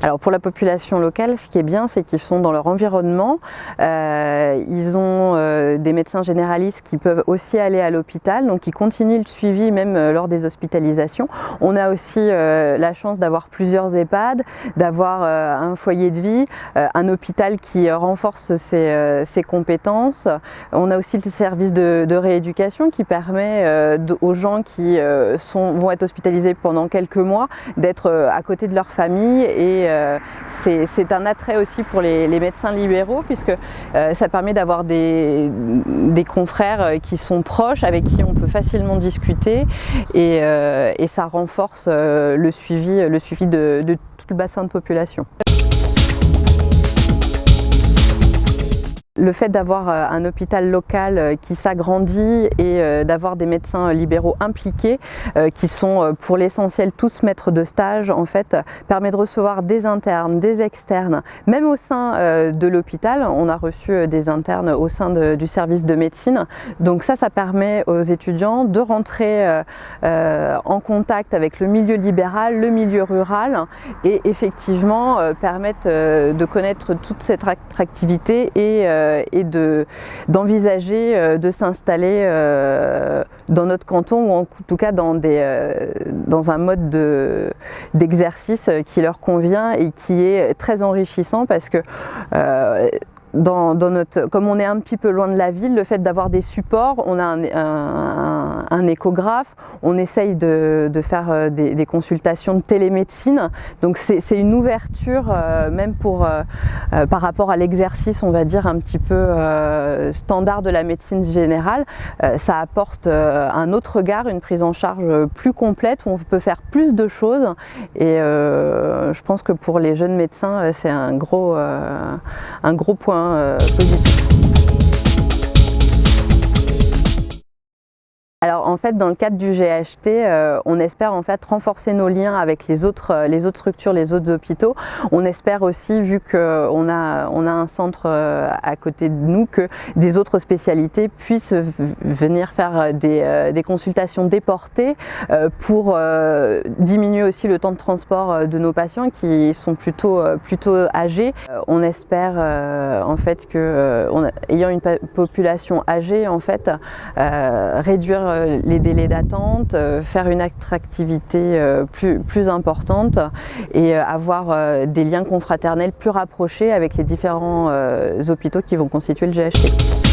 Alors pour la population locale, ce qui est bien, c'est qu'ils sont dans leur environnement. Ils ont des médecins généralistes qui peuvent aussi aller à l'hôpital, donc ils continuent le suivi même lors des hospitalisations. On a aussi la chance d'avoir plusieurs EHPAD, d'avoir un foyer de vie, un hôpital qui renforce ses compétences. On a aussi le service de rééducation qui permet aux gens qui vont être hospitalisés pendant quelques mois d'être à côté de leur famille, et c'est un attrait aussi pour les médecins libéraux, puisque ça permet d'avoir des confrères qui sont proches, avec qui on peut facilement discuter, et ça renforce le suivi de tout le bassin de population. Le fait d'avoir un hôpital local qui s'agrandit et d'avoir des médecins libéraux impliqués, qui sont pour l'essentiel tous maîtres de stage, en fait, permet de recevoir des internes, des externes, même au sein de l'hôpital. On a reçu des internes au sein du service de médecine. Donc ça permet aux étudiants de rentrer en contact avec le milieu libéral, le milieu rural, et effectivement permettre de connaître toute cette attractivité et d'envisager de s'installer dans notre canton, ou en tout cas dans un mode d'exercice qui leur convient et qui est très enrichissant, parce que comme on est un petit peu loin de la ville, le fait d'avoir des supports, on a un échographe, on essaye de faire des consultations de télémédecine, donc c'est une ouverture même par rapport à l'exercice, on va dire, un petit peu standard de la médecine générale. Ça apporte un autre regard, une prise en charge plus complète, où on peut faire plus de choses, et je pense que pour les jeunes médecins, c'est un gros point positif. Alors en fait, dans le cadre du GHT, on espère en fait renforcer nos liens avec les autres structures, les autres hôpitaux. On espère aussi, vu qu'on a un centre à côté de nous, que des autres spécialités puissent venir faire des consultations déportées pour diminuer aussi le temps de transport de nos patients qui sont plutôt âgés. On espère en fait que, ayant une population âgée, en fait, réduire les délais d'attente, faire une attractivité plus importante, et avoir des liens confraternels plus rapprochés avec les différents hôpitaux qui vont constituer le GHT.